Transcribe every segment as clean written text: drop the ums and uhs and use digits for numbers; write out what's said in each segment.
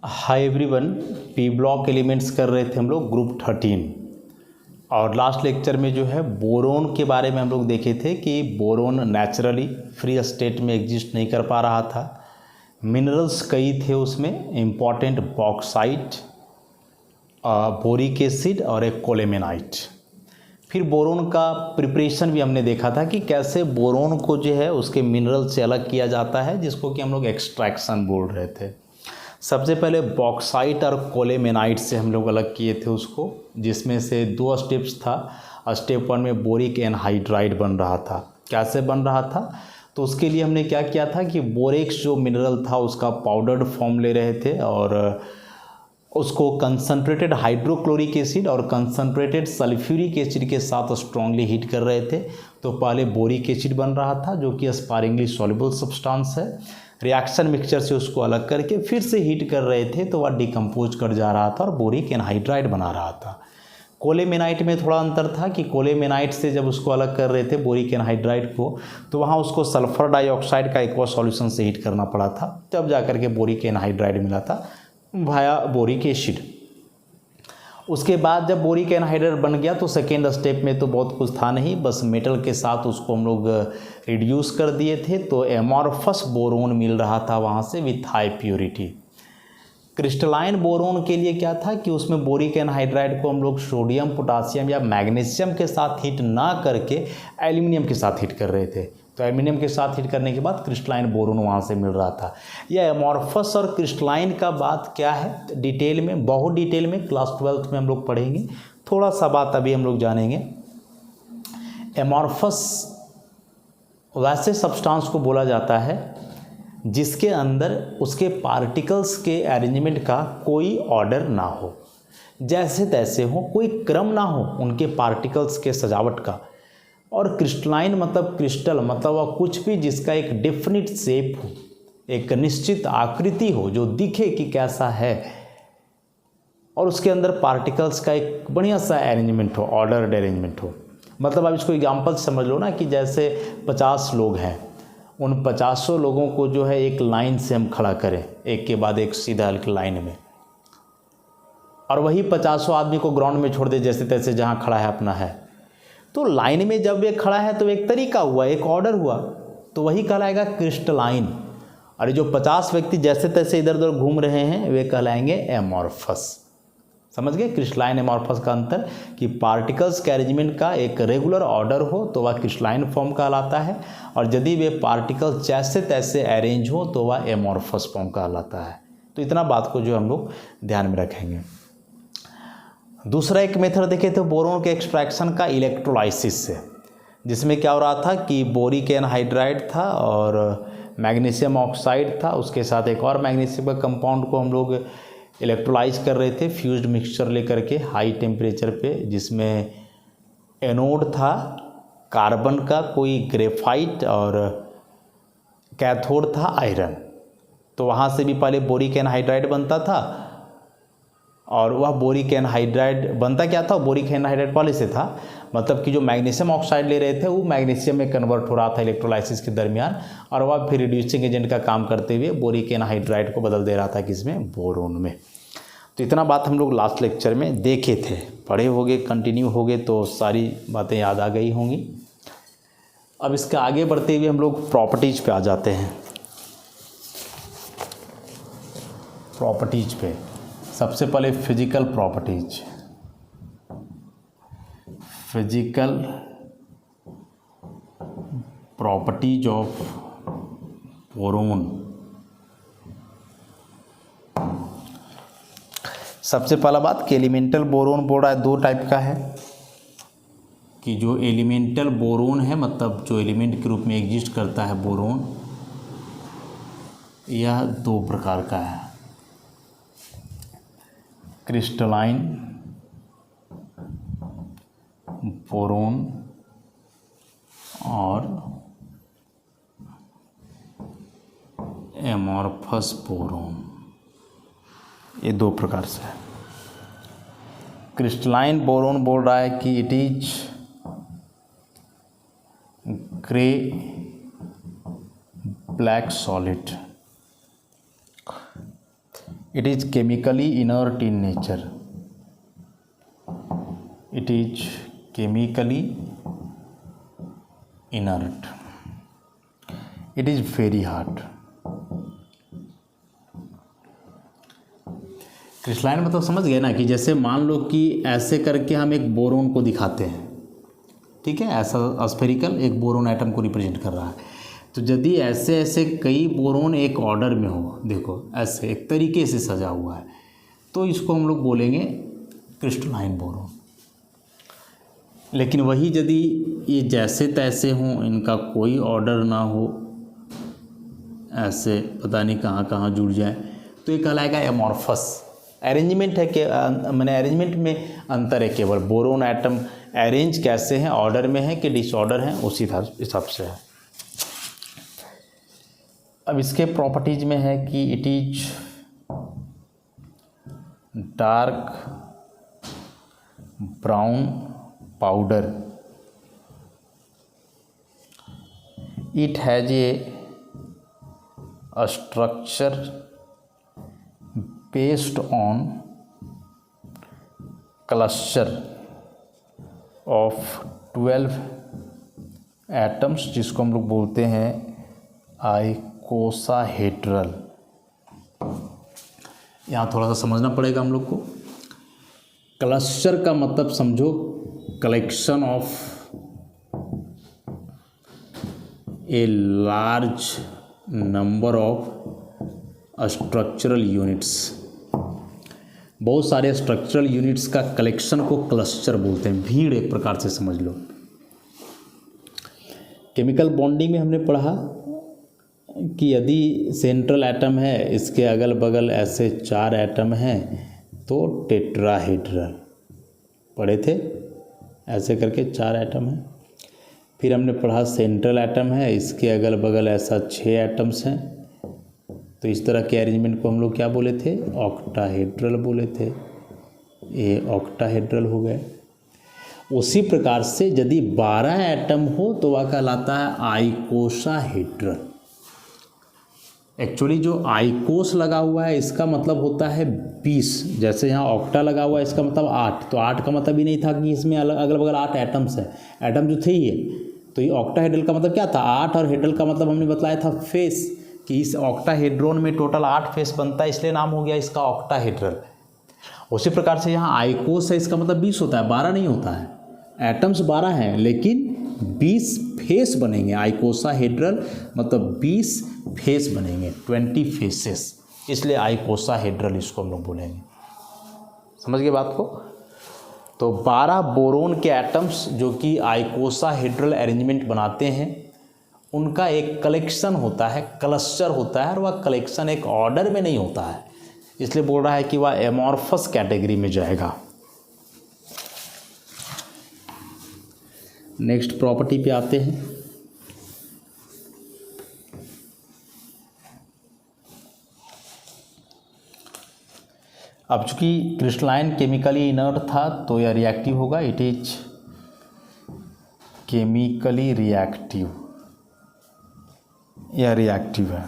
Hi everyone, P block elements कर रहे थे हम लोग ग्रुप 13 और लास्ट लेक्चर में जो है बोरोन के बारे में हम लोग देखे थे कि बोरोन नेचुरली फ्री स्टेट में एग्जिस्ट नहीं कर पा रहा था। मिनरल्स कई थे उसमें, इम्पॉर्टेंट बॉक्साइट, बोरिक एसिड और एक कोलेमेनाइट। फिर बोरोन का प्रिपरेशन भी हमने देखा था कि कैसे बोरोन को जो है उसके मिनरल से अलग किया जाता है, जिसको कि हम लोग एक्सट्रैक्शन बोल रहे थे। सबसे पहले बॉक्साइट और कोलेमेनाइट से हम लोग अलग किए थे उसको, जिसमें से दो स्टेप्स था। स्टेप 1 में बोरिक एनहाइड्राइड बन रहा था। कैसे बन रहा था? तो उसके लिए हमने क्या किया था कि बोरेक्स जो मिनरल था उसका पाउडर्ड फॉर्म ले रहे थे और उसको कंसनट्रेटेड हाइड्रोक्लोरिक एसिड और कंसनट्रेटेड सल्फ्यूरिक एसिड के साथ स्ट्रांगली हीट कर रहे थे। तो पहले बोरिक एसिड बन रहा था जो कि स्पारिंगली सॉल्युबल सब्सटेंस है। रिएक्शन मिक्सचर से उसको अलग करके फिर से हीट कर रहे थे तो वह डिकम्पोज कर जा रहा था और बोरिक एनहाइड्राइड बना रहा था। कोलेमेनाइट में थोड़ा अंतर था कि कोलेमेनाइट से जब उसको अलग कर रहे थे बोरिक एनहाइड्राइड को, तो वहाँ उसको सल्फर डाइऑक्साइड का एक्वा सॉल्यूशन से हीट करना पड़ा था, तब जाकर के बोरिक एनहाइड्राइड मिला था वाया बोरिक एसिड। उसके बाद जब बोरिक एनहाइड्राइड बन गया तो सेकेंड स्टेप में तो बहुत कुछ था नहीं, बस मेटल के साथ उसको हम लोग रिड्यूस कर दिए थे, तो एमॉर्फस बोरोन मिल रहा था वहाँ से with high purity. Crystalline boron के लिए क्या था कि उसमें बोरिक एनहाइड्राइड को हम लोग सोडियम, पोटासियम या मैग्नीशियम के साथ हीट ना करके एल्यूमिनियम के साथ हीट कर रहे थे। तो एल्यूमिनियम के साथ हीट करने के बाद क्रिस्टलाइन बोरोन वहाँ से मिल रहा था। यह एमॉर्फस और क्रिस्टलाइन का बात क्या है डिटेल में, बहुत डिटेल में क्लास 12th में हम लोग पढ़ेंगे। थोड़ा सा बात अभी हम लोग जानेंगे। एमॉर्फस वैसे सब्सटेंस को बोला जाता है जिसके अंदर उसके पार्टिकल्स के अरेंजमेंट का कोई ऑर्डर ना हो, जैसे तैसे हो, कोई क्रम ना हो उनके पार्टिकल्स के सजावट का। और क्रिस्टलाइन मतलब क्रिस्टल, मतलब वह कुछ भी जिसका एक डेफिनिट शेप हो, एक निश्चित आकृति हो जो दिखे कि कैसा है, और उसके अंदर पार्टिकल्स का एक बढ़िया सा अरेंजमेंट हो, ऑर्डर्ड अरेंजमेंट हो। मतलब आप इसको एग्जांपल समझ लो ना कि जैसे 50 लोग हैं, उन 50 लोगों को जो है एक लाइन से हम खड़ा करें, एक के बाद एक सीधा एक लाइन में, और वही 50 आदमी को ग्राउंड में छोड़ दे जैसे तैसे जहाँ खड़ा है अपना है, तो लाइन में जब वे खड़ा है तो एक तरीका हुआ, एक ऑर्डर हुआ, तो वही कहलाएगा क्रिस्टलाइन। और जो 50 व्यक्ति जैसे तैसे इधर उधर घूम रहे हैं वे कहलाएंगे एमॉर्फस। समझ गए क्रिस्टलाइन एमॉर्फस का अंतर, कि पार्टिकल्स के अरेंजमेंट का एक रेगुलर ऑर्डर हो तो वह क्रिस्टलाइन फॉर्म कहलाता है, और यदि वे पार्टिकल्स जैसे तैसे अरेंज हो तो वह एमॉर्फस फॉर्म कहलाता है। तो इतना बात को जो हम लोग ध्यान में रखेंगे। दूसरा एक मेथड देखे थे बोरोन के एक्सट्रैक्शन का, इलेक्ट्रोलाइसिस से, जिसमें क्या हो रहा था कि बोरिक एनहाइड्राइड था और मैग्नीशियम ऑक्साइड था, उसके साथ एक और मैग्नीशियम का कंपाउंड को हम लोग इलेक्ट्रोलाइज कर रहे थे फ्यूज्ड मिक्सचर लेकर के हाई टेम्परेचर पे, जिसमें एनोड था कार्बन का कोई ग्रेफाइट और कैथोड था आयरन। तो वहाँ से भी पहले बोरिक एनहाइड्राइड बनता था, और वह बोरिक एनहाइड्राइड बनता क्या था, बोरिक एनहाइड्राइड पहले से था, मतलब कि जो मैग्नीशियम ऑक्साइड ले रहे थे वो मैग्नीशियम में कन्वर्ट हो रहा था इलेक्ट्रोलाइसिस के दरमियान, और वह फिर रिड्यूसिंग एजेंट का काम करते हुए बोरिक एनहाइड्राइड को बदल दे रहा था किसमें, बोरोन में। तो इतना बात हम लोग लास्ट लेक्चर में देखे थे, पढ़े होंगे, कंटिन्यू हो गए तो सारी बातें याद आ गई होंगी। अब इसके आगे बढ़ते हुए हम लोग प्रॉपर्टीज पे आ जाते हैं। प्रॉपर्टीज पे सबसे पहले physical properties, physical properties of boron. सबसे पहला बात कि एलिमेंटल बोरोन बोल रहा है दो टाइप का है, कि जो एलिमेंटल बोरोन है मतलब जो एलिमेंट के रूप में एग्जिस्ट करता है बोरोन, यह दो प्रकार का है, क्रिस्टलाइन बोरोन और एमॉर्फस बोरोन, ये दो प्रकार से है। क्रिस्टलाइन बोरोन बोल रहा है कि it is grey black solid, It is chemically inert in nature. It is chemically inert. It is very hard. Crystalline मतलब समझ गए ना, कि जैसे मान लो कि ऐसे करके हम एक बोरोन को दिखाते हैं, ठीक है, ऐसा स्फेरिकल एक बोरोन एटम को रिप्रेजेंट कर रहा है। तो यदि ऐसे ऐसे कई बोरोन एक ऑर्डर में हो, देखो ऐसे एक तरीके से सजा हुआ है, तो इसको हम लोग बोलेंगे क्रिस्टलाइन बोरोन। लेकिन वही यदि ये जैसे तैसे हों, इनका कोई ऑर्डर ना हो, ऐसे पता नहीं कहाँ कहाँ जुड़ जाए, तो ये कहलाएगा एमॉर्फस। अरेंजमेंट है कि मैंने अरेंजमेंट में अंतर है, केवल बोरोन एटम अरेंज कैसे हैं, ऑर्डर में है कि डिसऑर्डर है, उसी हिसाब से है। अब इसके प्रॉपर्टीज में है कि it is dark brown powder, it has a structure based on cluster of 12 atoms, जिसको हम लोग बोलते हैं आइकोसाहेड्रल। यहाँ थोड़ा सा समझना पड़ेगा हम लोग को। क्लस्टर का मतलब समझो collection of a large number of structural units, बहुत सारे स्ट्रक्चरल यूनिट्स का कलेक्शन को क्लस्टर बोलते हैं, भीड़ एक प्रकार से समझ लो। केमिकल बॉन्डिंग में हमने पढ़ा कि यदि सेंट्रल एटम है, इसके अगल बगल ऐसे 4 एटम हैं, तो टेट्राहेड्रल पढ़े थे, ऐसे करके 4 एटम हैं। फिर हमने पढ़ा सेंट्रल एटम है, इसके अगल बगल ऐसा 6 एटम्स हैं, तो इस तरह के अरेंजमेंट को हम लोग क्या बोले थे, ऑक्टाहेड्रल बोले थे। ये ऑक्टाहेड्रल हो गए। उसी प्रकार से यदि 12 एटम हो तो वह कहलाता है आइकोसाहेड्रल। एक्चुअली जो आइकोस लगा हुआ है इसका मतलब होता है 20, जैसे यहाँ ऑक्टा लगा हुआ है इसका मतलब 8, तो 8 का मतलब ही नहीं था कि इसमें अगल बगल 8 एटम्स हैं, एटम जो थे ये, तो ये ऑक्टाहेड्रल का मतलब क्या था, 8, और हेड्रल का मतलब हमने बताया था फेस, कि इस ऑक्टाहेड्रोन में टोटल 8 फेस बनता है, इसलिए नाम हो गया इसका ऑक्टाहेड्रल। उसी प्रकार से यहाँ आइकोस है, इसका मतलब 20 होता है, 12 नहीं होता है। एटम्स 12 हैं लेकिन 20 फेस बनेंगे। आइकोसाहेड्रल मतलब 20 फेस बनेंगे, 20 फेसेस, इसलिए आइकोसाहेड्रल इसको हम लोग बोलेंगे। समझ गए बात को। तो 12 बोरोन के एटम्स जो कि आइकोसाहेड्रल अरेंजमेंट बनाते हैं, उनका एक कलेक्शन होता है, क्लस्टर होता है, और वह कलेक्शन एक ऑर्डर में नहीं होता है, इसलिए बोल रहा है कि वह एमॉर्फस कैटेगरी में जाएगा। नेक्स्ट प्रॉपर्टी पे आते हैं। अब चूंकि क्रिस्टलाइन केमिकली इनर्ट था तो यह रिएक्टिव होगा। इट इज केमिकली रिएक्टिव, यह रिएक्टिव है।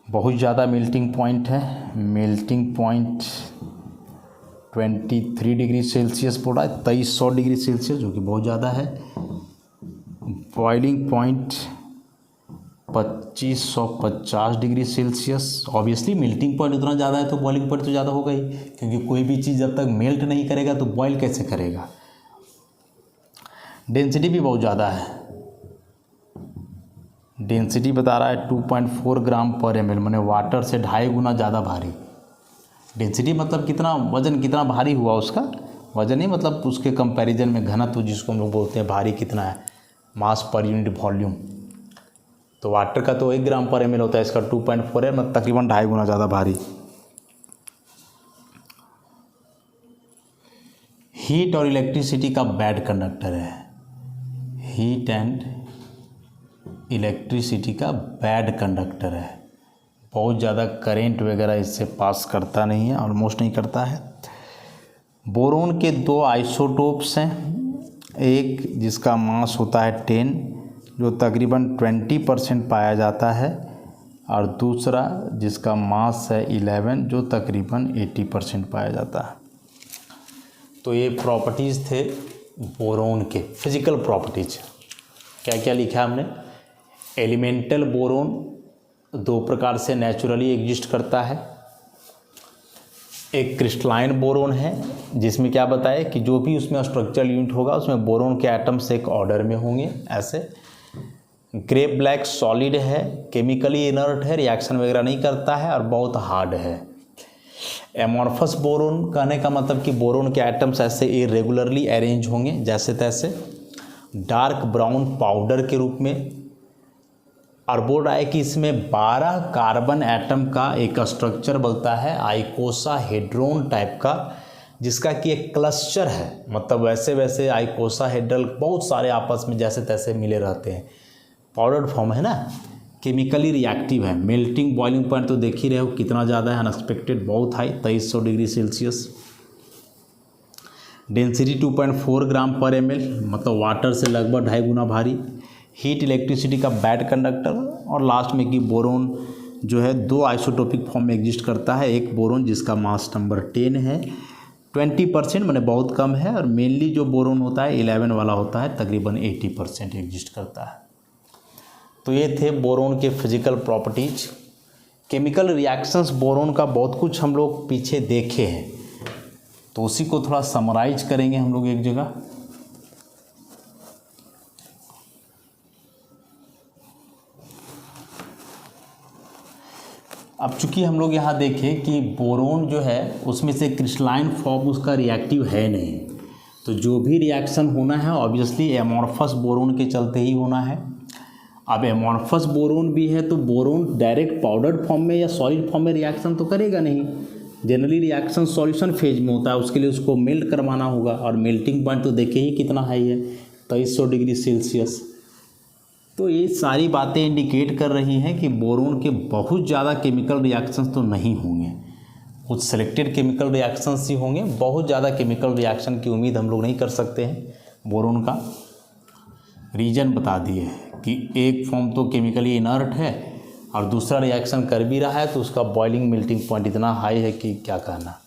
बहुत ज़्यादा मेल्टिंग पॉइंट है, मेल्टिंग पॉइंट 23 डिग्री सेल्सियस बोल रहा है, 2300 डिग्री सेल्सियस, जो कि बहुत ज़्यादा है। Boiling point 2550 degree Celsius. Obviously melting point उतना ज़्यादा है तो बॉइलिंग पॉइंट तो ज़्यादा होगा ही, क्योंकि कोई भी चीज़ जब तक मेल्ट नहीं करेगा तो बॉयल कैसे करेगा। डेंसिटी भी बहुत ज़्यादा है, डेंसिटी बता रहा है 2.4 ग्राम पर ml, मैंने वाटर से 2.5 गुना ज़्यादा भारी। डेंसिटी मतलब कितना वजन, कितना भारी हुआ उसका वजन, नहीं मतलब उसके कंपैरिजन में घनत्व, जिसको हम लोग बोलते हैं भारी कितना है, मास पर यूनिट वॉल्यूम। तो वाटर का तो 1 ग्राम पर ml होता है, इसका 2.4 है, मतलब तकरीबन 2.5 गुना ज़्यादा भारी। हीट और इलेक्ट्रिसिटी का बैड कंडक्टर है, हीट एंड इलेक्ट्रिसिटी का बैड कंडक्टर है, बहुत ज़्यादा करेंट वगैरह इससे पास करता नहीं है, ऑलमोस्ट नहीं करता है। बोरोन के 2 आइसोटोप्स हैं, एक जिसका मास होता है 10, जो तकरीबन 20% पाया जाता है, और दूसरा जिसका मास है 11 जो तकरीबन 80% पाया जाता है। तो ये प्रॉपर्टीज़ थे बोरोन के, फिजिकल प्रॉपर्टीज। क्या क्या लिखा हमने? एलिमेंटल बोरोन 2 प्रकार से नेचुरली एग्जिस्ट करता है। एक क्रिस्टलाइन बोरोन है जिसमें क्या बताया कि जो भी उसमें स्ट्रक्चरल यूनिट होगा उसमें बोरोन के एटम्स एक ऑर्डर में होंगे ऐसे। ग्रे ब्लैक सॉलिड है, केमिकली इनर्ट है, रिएक्शन वगैरह नहीं करता है और बहुत हार्ड है। एमॉर्फस बोरोन कहने का मतलब कि बोरोन के एटम्स ऐसे इरेगुलरली अरेंज होंगे जैसे तैसे, डार्क ब्राउन पाउडर के रूप में। और बोल रहा है कि इसमें 12 कार्बन एटम का एक स्ट्रक्चर बनता है आइकोसाहेड्रोन टाइप का, जिसका कि एक क्लस्टर है। मतलब वैसे वैसे आइकोसाहेड्रल बहुत सारे आपस में जैसे तैसे मिले रहते हैं, पाउडर फॉर्म है ना, केमिकली रिएक्टिव है। मेल्टिंग बॉइलिंग पॉइंट तो देख ही रहे हो कितना ज़्यादा है, अनएक्सपेक्टेड बहुत हाई 2300 डिग्री सेल्सियस। डेंसिटी 2.4 ग्राम पर ml, मतलब वाटर से लगभग 2.5 गुना भारी। हीट इलेक्ट्रिसिटी का बैड कंडक्टर। और लास्ट में कि बोरोन जो है 2 आइसोटोपिक फॉर्म में एग्जिस्ट करता है। एक बोरोन जिसका मास नंबर 10 है, 20% मैंने बहुत कम है, और मेनली जो बोरोन होता है 11 वाला होता है, तकरीबन 80% एग्जिस्ट करता है। तो ये थे बोरोन के physical properties. Chemical reactions boron का बहुत कुछ हम लोग पीछे देखे हैं, तो उसी को थोड़ा समराइज करेंगे हम लोग एक जगह। अब चूंकि हम लोग यहाँ देखें कि बोरोन जो है उसमें से क्रिस्टलाइन फॉर्म उसका रिएक्टिव है नहीं, तो जो भी रिएक्शन होना है ऑब्वियसली एमॉर्फस बोरोन के चलते ही होना है। अब एमॉर्फस बोरोन भी है तो बोरोन डायरेक्ट पाउडर फॉर्म में या सॉलिड फॉर्म में रिएक्शन तो करेगा नहीं। जनरली रिएक्शन सॉल्यूशन फेज में होता है, उसके लिए उसको मेल्ट करवाना होगा, और मेल्टिंग पॉइंट तो देखे ही कितना हाई है, 2300 डिग्री सेल्सियस। तो ये सारी बातें इंडिकेट कर रही हैं कि बोरोन के बहुत ज़्यादा केमिकल रिएक्शंस तो नहीं होंगे, कुछ सेलेक्टेड केमिकल रिएक्शंस ही होंगे। बहुत ज़्यादा केमिकल रिएक्शन की उम्मीद हम लोग नहीं कर सकते हैं। बोरोन का रीजन बता दिए कि एक फॉर्म तो केमिकली इनर्ट है और दूसरा रिएक्शन कर भी रहा है, तो उसका बॉइलिंग मेल्टिंग पॉइंट इतना हाई है कि क्या कहना।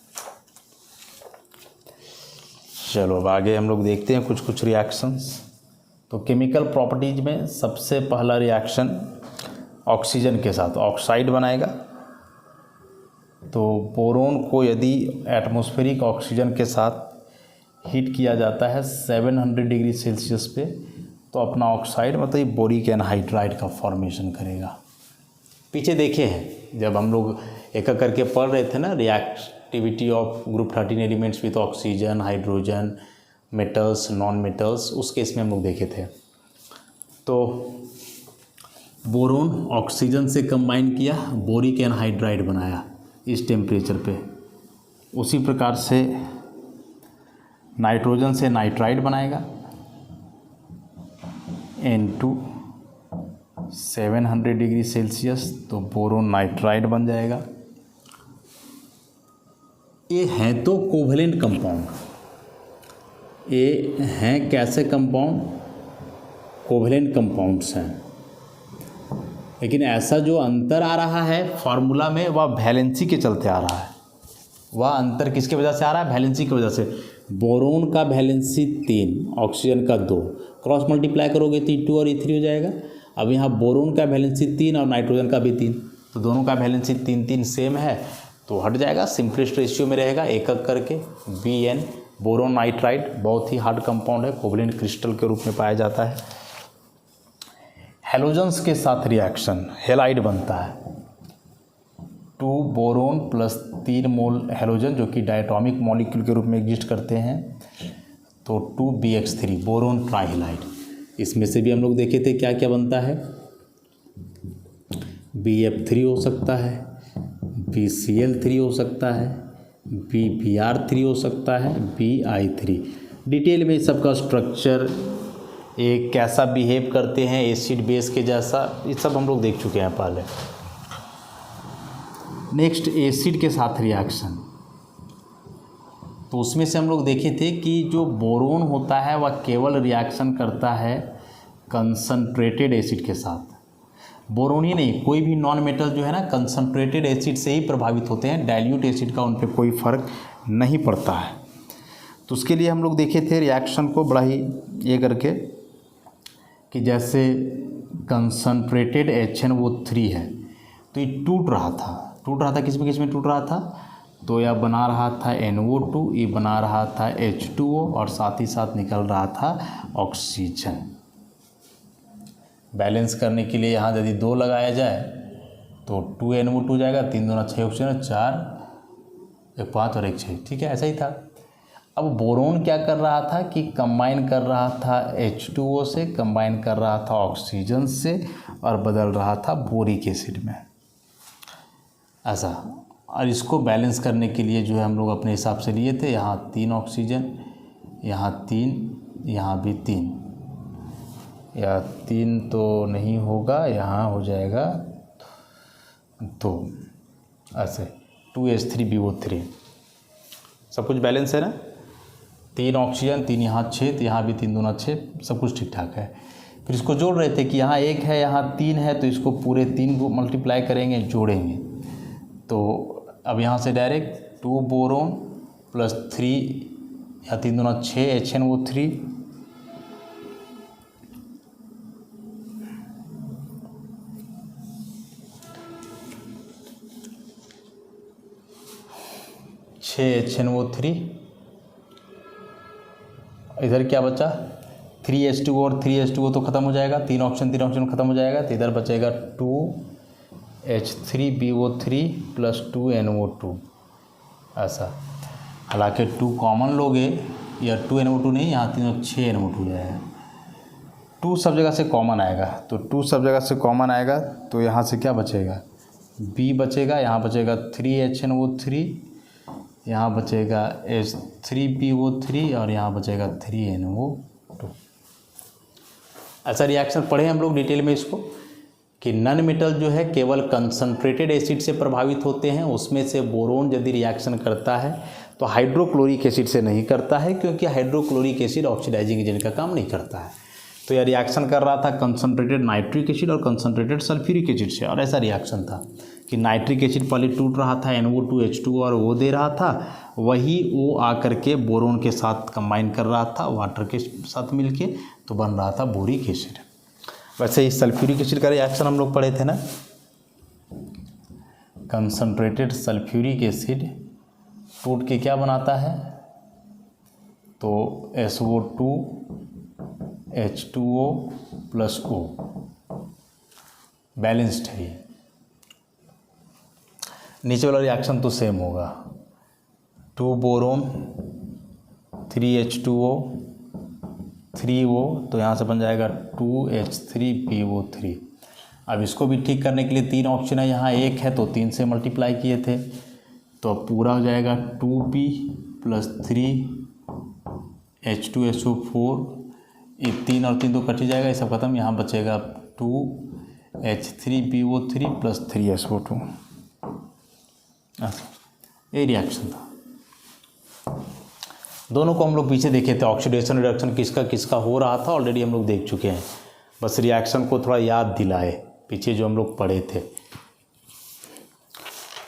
चलो अब आगे हम लोग देखते हैं कुछ रिएक्शंस। तो केमिकल प्रॉपर्टीज में सबसे पहला रिएक्शन ऑक्सीजन के साथ ऑक्साइड बनाएगा। तो बोरोन को यदि एटमॉस्फेरिक ऑक्सीजन के साथ हीट किया जाता है 700 डिग्री सेल्सियस पे, तो अपना ऑक्साइड मतलब बोरिक एनहाइड्राइड का फॉर्मेशन करेगा। पीछे देखे हैं जब हम लोग एक एक करके पढ़ रहे थे ना, reactivity of group 13 elements with oxygen, hydrogen, metals, non metals, उस केस में हम लोग देखे थे। तो बोरोन ऑक्सीजन से कंबाइन किया, बोरिक एनहाइड्राइड बनाया इस टेम्परेचर पे। उसी प्रकार से नाइट्रोजन से नाइट्राइड बनाएगा, N2 700 डिग्री सेल्सियस, तो बोरोन नाइट्राइड बन जाएगा। ये हैं तो कोवेलेंट कंपाउंड, ये हैं कैसे कंपाउंड? कोवेलेंट कंपाउंड्स हैं, लेकिन ऐसा जो अंतर आ रहा है फार्मूला में वह वैलेंसी के चलते आ रहा है। वह अंतर किसके वजह से आ रहा है? वैलेंसी की वजह से। बोरोन का वैलेंसी 3, ऑक्सीजन का 2, क्रॉस मल्टीप्लाई करोगे तो E2 और E3 हो जाएगा। अब यहाँ बोरोन का वैलेंसी 3 और नाइट्रोजन का भी 3, तो दोनों का वैलेंसी 3 सेम है, तो हट जाएगा, सिंपलेस्ट रेशियो में रहेगा एक एक करके। Bn बोरोन नाइट्राइड बहुत ही हार्ड कंपाउंड है, कोवेलेंट क्रिस्टल के रूप में पाया जाता है। हेलोजन्स के साथ रिएक्शन हेलाइड बनता है, 2 बोरोन प्लस 3 मोल हेलोजन जो कि डायटोमिक मॉलिक्यूल के रूप में एग्जिस्ट करते हैं, तो 2BH3 बोरोन ट्राइहेलाइड। इसमें से भी हम लोग देखे थे क्या क्या बनता है, BF3 हो सकता है, BCl3 हो सकता है, BBr3 हो सकता है, BI3। डिटेल में सबका स्ट्रक्चर, एक कैसा बिहेव करते हैं एसिड बेस के जैसा, ये सब हम लोग देख चुके हैं पहले। नेक्स्ट एसिड के साथ रिएक्शन, तो उसमें से हम लोग देखे थे कि जो बोरोन होता है वह केवल रिएक्शन करता है कंसंट्रेटेड एसिड के साथ। बोरोन ही नहीं, कोई भी नॉन मेटल जो है ना कंसनट्रेटेड एसिड से ही प्रभावित होते हैं, डाइल्यूट एसिड का उन पर कोई फ़र्क नहीं पड़ता है। तो उसके लिए हम लोग देखे थे रिएक्शन को बड़ा ही ये करके कि जैसे कंसनट्रेटेड HNO3 है तो ये टूट रहा था किस में टूट रहा था, तो यह बना रहा था NO2, ये बना रहा था H2O और साथ ही साथ निकल रहा था ऑक्सीजन। बैलेंस करने के लिए यहाँ यदि 2 लगाया जाए तो 2NO2 जाएगा, 3 दूना 6 ऑक्सीजन, 4 1 5 और 1 6, ठीक है, ऐसा ही था। अब बोरोन क्या कर रहा था कि कंबाइन कर रहा था H2O से, कंबाइन कर रहा था ऑक्सीजन से और बदल रहा था बोरिक एसिड में, ऐसा। और इसको बैलेंस करने के लिए जो है हम लोग अपने हिसाब से लिए थे, यहाँ 3 ऑक्सीजन, यहाँ 3, यहाँ भी 3, या 3 तो नहीं होगा, यहाँ हो जाएगा 2, ऐसे 2H3BO3, सब कुछ बैलेंस है ना। 3 ऑक्सीजन, 3 यहाँ 6, तो यहाँ भी 3 दूना 6, सब कुछ ठीक ठाक है। फिर इसको जोड़ रहे थे कि यहाँ 1 है, यहाँ 3 है, तो इसको पूरे 3 को मल्टीप्लाई करेंगे, जोड़ेंगे। तो अब यहाँ से डायरेक्ट 2 बोरोन प्लस 3 या 3 दूना 6 HNO3, HNO3, इधर क्या बचा 3H2O, और 3H2O तो ख़त्म हो जाएगा, 3 ऑक्सीजन ख़त्म हो जाएगा, तो इधर बचेगा 2H3BO3 प्लस 2NO2, ऐसा। हालांकि 2 कॉमन लोगे, या 2NO2 नहीं, यहाँ 3 6NO2 जाएगा, 2 सब जगह से कॉमन आएगा, तो 2 सब जगह से कॉमन आएगा, तो यहाँ से क्या बचेगा, B बचेगा, यहाँ बचेगा 3HNO3, यहाँ बचेगा H3PO3 और यहाँ बचेगा 3NO2। ऐसा रिएक्शन पढ़े हम लोग डिटेल में इसको कि नॉन मेटल जो है केवल कंसनट्रेटेड एसिड से प्रभावित होते हैं, उसमें से बोरोन यदि रिएक्शन करता है तो हाइड्रोक्लोरिक एसिड से नहीं करता है, क्योंकि हाइड्रोक्लोरिक एसिड ऑक्सीडाइजिंग एजेंट का काम नहीं करता है। तो यह रिएक्शन कर रहा था कंसनट्रेटेड नाइट्रिक एसिड और कंसनट्रेटेड सल्फ्यूरिक एसिड से, और ऐसा रिएक्शन था कि नाइट्रिक एसिड पहले टूट रहा था, NO2 H2O और वो दे रहा था, वही वो आकर के बोरोन के साथ कंबाइन कर रहा था वाटर के साथ मिलके, तो बन रहा था बोरिक एसिड। वैसे ही सल्फ्यूरिक एसिड का रिएक्शन हम लोग पढ़े थे ना, कंसनट्रेटेड सल्फ्यूरिक एसिड टूट के क्या बनाता है, तो SO2 H2O plus O, balanced है ये। नीचे वाला रिएक्शन तो सेम होगा, 2 बोरोन 3H2O 3O, तो यहाँ से बन जाएगा 2H3PO3। अब इसको भी ठीक करने के लिए 3 ऑप्शन है, यहाँ 1 है तो 3 से मल्टीप्लाई किए थे, तो अब पूरा हो जाएगा 2P प्लस 3H2SO4, ये 3 और 3 तो कट ही जाएगा, ये सब खत्म, यहाँ बचेगा 2H3PO3 प्लस 3SO2। ये रिएक्शन था। दोनों को हम लोग पीछे देखे थे, ऑक्सीडेशन रिडक्शन किसका किसका हो रहा था ऑलरेडी हम लोग देख चुके हैं, बस रिएक्शन को थोड़ा याद दिलाए पीछे जो हम लोग पढ़े थे।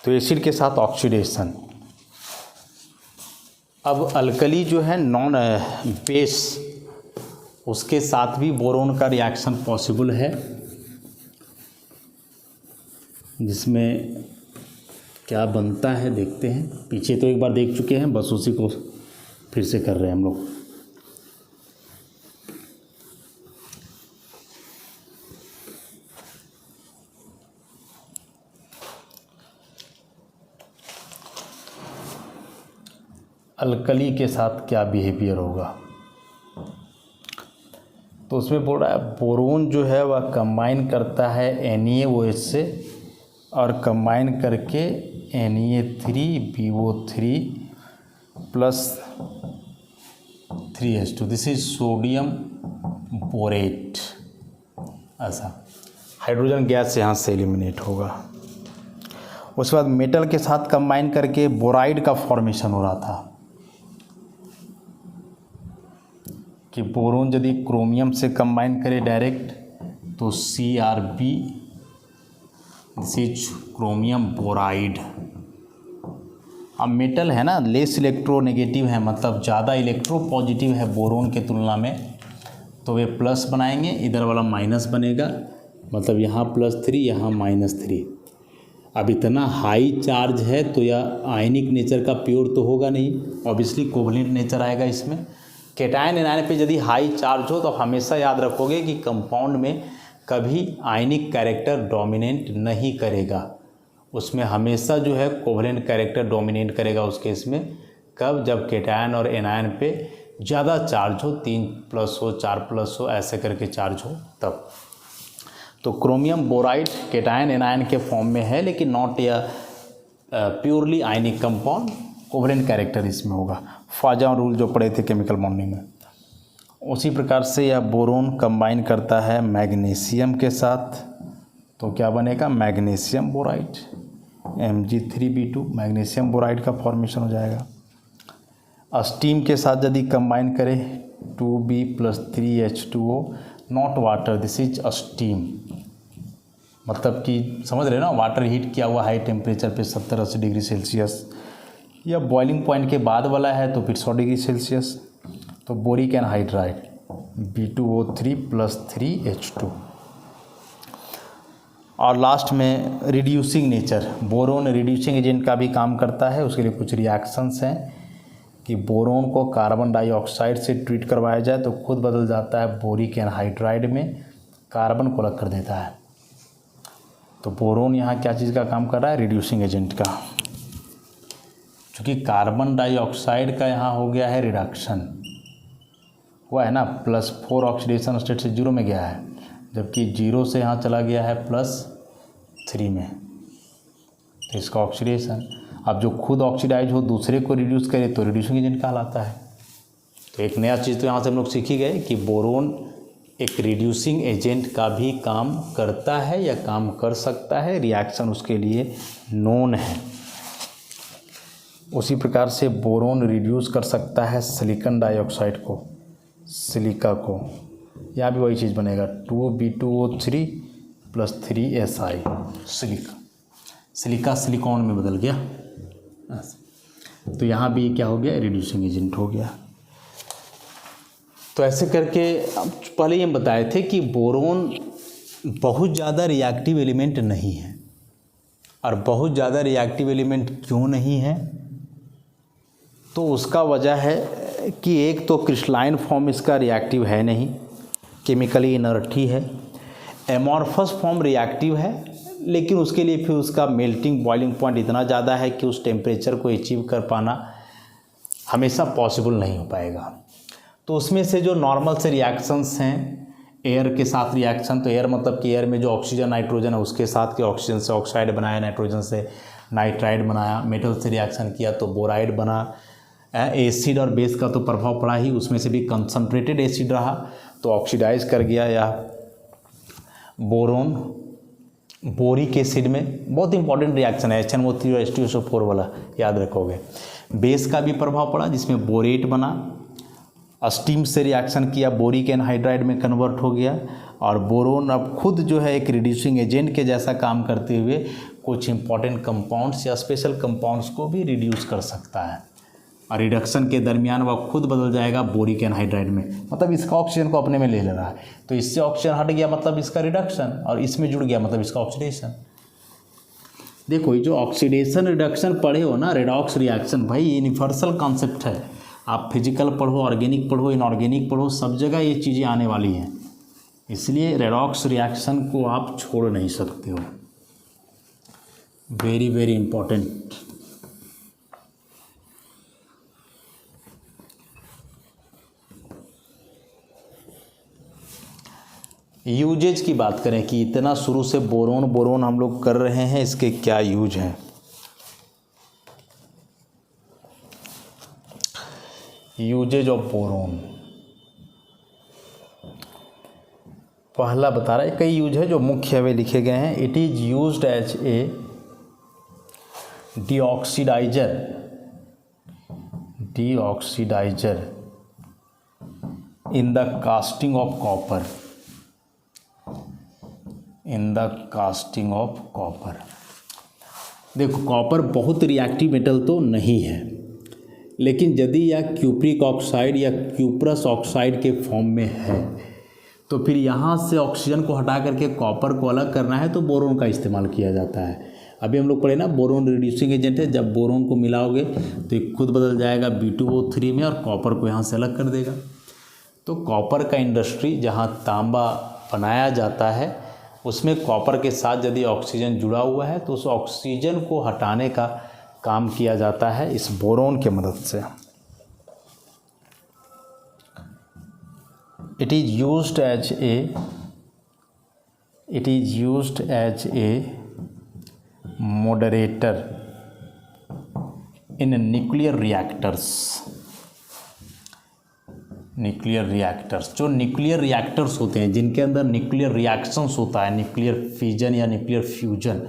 तो एसिड के साथ ऑक्सीडेशन। अब अल्कली जो है नॉन बेस, उसके साथ भी बोरोन का रिएक्शन पॉसिबल है, जिसमें क्या बनता है देखते हैं। पीछे तो एक बार देख चुके हैं, बस उसी को फिर से कर रहे हैं हम लोग। अल्कली के साथ क्या बिहेवियर होगा, तो उसमें बोल रहा है बोरोन जो है वह कंबाइन करता है NaOH से और कंबाइन करके Na3BO3 plus 3H2, this is sodium borate. ऐसा हाइड्रोजन गैस यहाँ से एलिमिनेट होगा। उसके बाद मेटल के साथ कंबाइन करके बोराइड का फॉर्मेशन हो रहा था कि बोरोन यदि क्रोमियम से कंबाइन करे डायरेक्ट तो CrB this is chromium boride. अब मेटल है ना, लेस इलेक्ट्रोनेगेटिव है, मतलब ज़्यादा इलेक्ट्रो पॉजिटिव है बोरोन के तुलना में, तो वे प्लस बनाएंगे, इधर वाला माइनस बनेगा, मतलब यहाँ +3 यहाँ -3। अब इतना हाई चार्ज है तो यह आयनिक नेचर का प्योर तो होगा नहीं, ऑब्वियसली कोवलेंट नेचर आएगा इसमें। कैटायन एनायन पे यदि हाई चार्ज हो तो हमेशा याद रखोगे कि कंपाउंड में कभी आयनिक कैरेक्टर डोमिनेट नहीं करेगा, उसमें हमेशा जो है कोवलेंट कैरेक्टर डोमिनेट करेगा उस केस में। कब? जब कैटायन और एनायन पे ज़्यादा चार्ज हो, 3+ हो 4+ हो, ऐसे करके चार्ज हो तब। तो क्रोमियम बोराइड कैटायन एनायन के फॉर्म में है, लेकिन नॉट या purely ionic compound, covalent character इसमें होगा। फाजा रूल जो पढ़े थे केमिकल बॉन्डिंग में, उसी प्रकार से यह बोरोन कंबाइन करता है मैग्नीशियम के साथ, तो क्या बनेगा? Magnesium boride, Mg3b2 magnesium boride का फॉर्मेशन हो जाएगा। स्टीम के साथ यदि कंबाइन करें 2b + 3H2O not water, this is steam, मतलब कि समझ रहे हो ना, वाटर हीट किया हुआ हाई टेम्परेचर पे 70-80 डिग्री सेल्सियस, या बॉइलिंग पॉइंट के बाद वाला है तो फिर 100 डिग्री सेल्सियस। तो बोरिक एनहाइड्राइड B2O3 + 3H2। और लास्ट में reducing nature, boron reducing agent का भी काम करता है। उसके लिए कुछ रिएक्शंस हैं कि बोरोन को कार्बन डाइऑक्साइड से ट्रीट करवाया जाए तो खुद बदल जाता है बोरिक एनहाइड्राइड में, कार्बन को अलग कर देता है। तो बोरोन यहाँ क्या चीज़ का काम कर रहा है? रिड्यूसिंग एजेंट का। क्योंकि कार्बन डाइऑक्साइड का यहाँ हो गया है रिडक्शन, हुआ है ना, +4 ऑक्सीडेशन स्टेट से 0 में गया है, जबकि 0 से यहाँ चला गया है +3 में, तो इसका ऑक्सीडेशन। अब जो खुद ऑक्सीडाइज हो दूसरे को रिड्यूस करे तो रिड्यूसिंग एजेंट कहलाता है। तो एक नया चीज़ तो यहाँ से हम लोग सीख ही गए कि बोरोन एक रिड्यूसिंग एजेंट का भी काम करता है या काम कर सकता है, रिएक्शन उसके लिए नोन है। उसी प्रकार से बोरोन रिड्यूस कर सकता है सिलिकॉन डाइऑक्साइड को, सिलिका को, यहाँ भी वही चीज़ बनेगा 2B2O3 + 3Si, silica, silica silicon में बदल गया, तो यहाँ भी क्या हो गया? रिड्यूसिंग एजेंट हो गया। तो ऐसे करके पहले ये बताए थे कि बोरोन बहुत ज़्यादा रिएक्टिव एलिमेंट नहीं है। और बहुत ज़्यादा रिएक्टिव एलिमेंट क्यों नहीं है? तो उसका वजह है कि एक तो क्रिस्टलाइन फॉर्म इसका रिएक्टिव है नहीं, केमिकली इनर्ट ही है। एमॉर्फस फॉर्म रिएक्टिव है, लेकिन उसके लिए फिर उसका मेल्टिंग बॉइलिंग पॉइंट इतना ज़्यादा है कि उस टेम्परेचर को अचीव कर पाना हमेशा पॉसिबल नहीं हो पाएगा। तो उसमें से जो नॉर्मल से रिएक्शंस हैं, एयर के साथ रिएक्शन, तो एयर मतलब कि एयर में जो ऑक्सीजन नाइट्रोजन है उसके साथ के ऑक्सीजन से ऑक्साइड बनाया, नाइट्रोजन से नाइट्राइड बनाया, मेटल से रिएक्शन किया तो बोराइड बना। एसिड और बेस का तो प्रभाव पड़ा ही, उसमें से भी कंसंट्रेटेड एसिड रहा तो ऑक्सीडाइज कर गया, या बोरोन बोरिक एसिड में बहुत इंपॉर्टेंट रिएक्शन है HNO3 और H2SO4 वाला, याद रखोगे। बेस का भी प्रभाव पड़ा जिसमें बोरेट बना, स्टीम से रिएक्शन किया, बोरिक एनहाइड्राइड में कन्वर्ट हो गया। और बोरोन अब खुद जो है एक रिड्यूसिंग एजेंट के जैसा काम करते हुए कुछ इंपॉर्टेंट कंपाउंड्स या स्पेशल कंपाउंड्स को भी रिड्यूस कर सकता है, और रिडक्शन के दरमियान वह खुद बदल जाएगा बोरिक एनहाइड्राइड में, मतलब इसका ऑक्सीजन को अपने में ले रहा है, तो इससे ऑक्सीजन हट गया मतलब इसका रिडक्शन, और इसमें जुड़ गया मतलब इसका ऑक्सीडेशन। देखो ये जो ऑक्सीडेशन रिडक्शन पढ़े हो ना, रेडॉक्स रिएक्शन, भाई यूनिवर्सल कॉन्सेप्ट है। आप फिजिकल पढ़ो, ऑर्गेनिक पढ़ो, इनऑर्गेनिक पढ़ो, सब जगह ये चीज़ें आने वाली हैं, इसलिए रेडॉक्स रिएक्शन को आप छोड़ नहीं सकते हो, वेरी वेरी इंपॉर्टेंट। यूजेज की बात करें कि इतना शुरू से बोरोन बोरोन हम लोग कर रहे हैं, इसके क्या यूज हैं। यूजेज ऑफ बोरोन, पहला बता रहा है, कई यूज है जो मुख्य वे लिखे गए हैं। It is used as a deoxidiser in the casting of copper. In the casting of copper. देखो कॉपर बहुत रिएक्टिव मेटल तो नहीं है, लेकिन यदि यह क्यूप्रिक ऑक्साइड या क्यूप्रस ऑक्साइड के फॉर्म में है तो फिर यहाँ से ऑक्सीजन को हटा करके कॉपर को अलग करना है तो बोरोन का इस्तेमाल किया जाता है। अभी हम लोग पढ़े ना, बोरोन रिड्यूसिंग एजेंट है, जब बोरोन को मिलाओगे तो ये खुद बदल जाएगा B2O3 में और कॉपर को यहाँ से अलग कर देगा। तो कॉपर का इंडस्ट्री जहाँ तांबा बनाया जाता है उसमें कॉपर के साथ यदि ऑक्सीजन जुड़ा हुआ है तो उस ऑक्सीजन को हटाने का काम किया जाता है इस बोरोन के मदद से। It is used as a moderator in nuclear reactors। जो न्यूक्लियर रिएक्टर्स होते हैं जिनके अंदर न्यूक्लियर रिएक्शंस होता है, न्यूक्लियर फिजन या न्यूक्लियर फ्यूजन,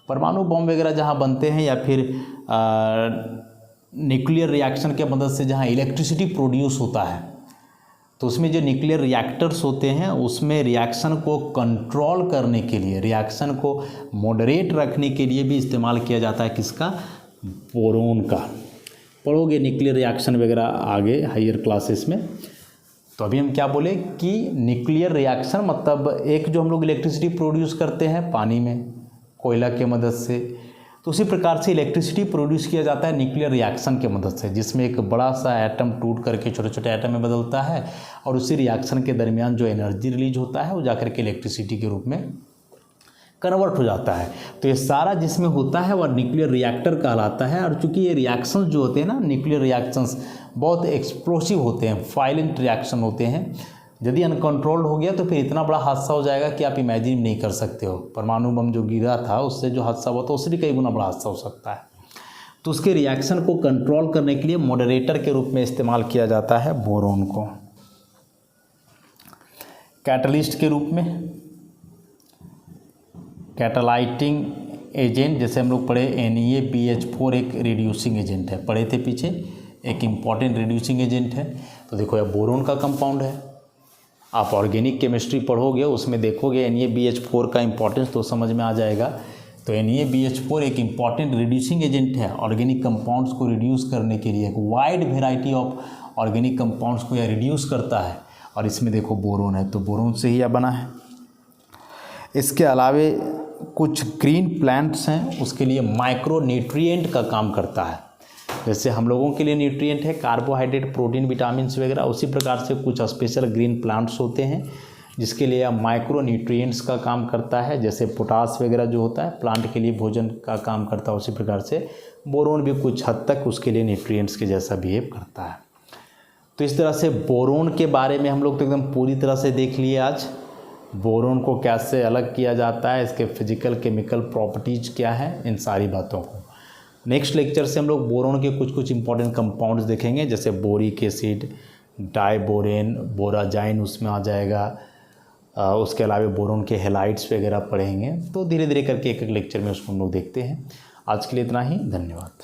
परमाणु बम वगैरह जहाँ बनते हैं, या फिर न्यूक्लियर रिएक्शन के मदद से जहाँ इलेक्ट्रिसिटी प्रोड्यूस होता है, तो उसमें जो न्यूक्लियर रिएक्टर्स होते हैं उसमें रिएक्शन को कंट्रोल करने के लिए, रिएक्शन को मॉडरेट रखने के लिए भी इस्तेमाल किया जाता है किसका, बोरोन का। पढ़ोगे न्यूक्लियर रिएक्शन वगैरह आगे हायर क्लासेस में। तो अभी हम क्या बोले कि न्यूक्लियर रिएक्शन मतलब एक जो हम लोग इलेक्ट्रिसिटी प्रोड्यूस करते हैं पानी में कोयला के मदद से, तो उसी प्रकार से इलेक्ट्रिसिटी प्रोड्यूस किया जाता है न्यूक्लियर रिएक्शन के मदद से, जिसमें एक बड़ा सा एटम टूट करके छोटे छोटे एटम में बदलता है और उसी रिएक्शन के दरमियान जो एनर्जी रिलीज होता है वो जाकर के इलेक्ट्रिसिटी के रूप में कन्वर्ट हो जाता है। तो ये सारा जिसमें होता है वह न्यूक्लियर रिएक्टर कहलाता है। और चूंकि ये रिएक्शंस जो होते हैं ना, न्यूक्लियर रिएक्शंस बहुत एक्सप्लोसिव होते हैं, वायलेंट रिएक्शन होते हैं। यदि अनकंट्रोल्ड हो गया तो फिर इतना बड़ा हादसा हो जाएगा कि आप इमेजिन नहीं कर सकते हो। परमाणु बम जो गिरा था उससे जो हादसा हुआ था उससे भी कई गुना बड़ा हादसा हो सकता है। तो उसके रिएक्शन को कंट्रोल करने के लिए मॉडरेटर के रूप में इस्तेमाल किया जाता है बोरोन को। कैटलिस्ट के रूप में, कैटालाइटिंग एजेंट, जैसे हम लोग पढ़े NaBH4 एक रिड्यूसिंग एजेंट है, पढ़े थे पीछे, एक इम्पॉर्टेंट रिड्यूसिंग एजेंट है। तो देखो यह बोरोन का कंपाउंड है। आप ऑर्गेनिक केमिस्ट्री पढ़ोगे उसमें देखोगे NaBH4 का इंपॉर्टेंस तो समझ में आ जाएगा। तो NaBH4 एक इम्पॉर्टेंट रिड्यूसिंग एजेंट है, ऑर्गेनिक कंपाउंड्स को रिड्यूस करने के लिए एक wide variety of organic compounds को यह रिड्यूस करता है। और इसमें देखो बोरोन है, तो बोरोन से ही यह बना है। इसके अलावे कुछ ग्रीन प्लांट्स हैं, उसके लिए माइक्रो न्यूट्रिएंट का काम करता है। जैसे हम लोगों के लिए न्यूट्रिएंट है कार्बोहाइड्रेट, प्रोटीन, विटामिन वगैरह, उसी प्रकार से कुछ स्पेशल ग्रीन प्लांट्स होते हैं जिसके लिए माइक्रो न्यूट्रिएंट्स का काम करता है। जैसे पोटास वगैरह जो होता है प्लांट के लिए भोजन का काम करता है, उसी प्रकार से बोरोन भी कुछ हद तक उसके लिए न्यूट्रिएंट्स के जैसा बिहेव करता है। तो इस तरह से बोरोन के बारे में हम लोग तो एकदम पूरी तरह से देख लिए आज। बोरोन को कैसे अलग किया जाता है, इसके फिजिकल केमिकल प्रॉपर्टीज क्या हैं, इन सारी बातों को नेक्स्ट लेक्चर से हम लोग बोरोन के कुछ इंपॉर्टेंट कंपाउंड्स देखेंगे, जैसे बोरिक एसिड, डाइबोरेन, बोराजाइन उसमें आ जाएगा। उसके अलावा बोरोन के हेलाइड्स वगैरह पढ़ेंगे। तो धीरे धीरे करके एक एक लेक्चर में उसको हम लोग देखते हैं। आज के लिए इतना ही, धन्यवाद।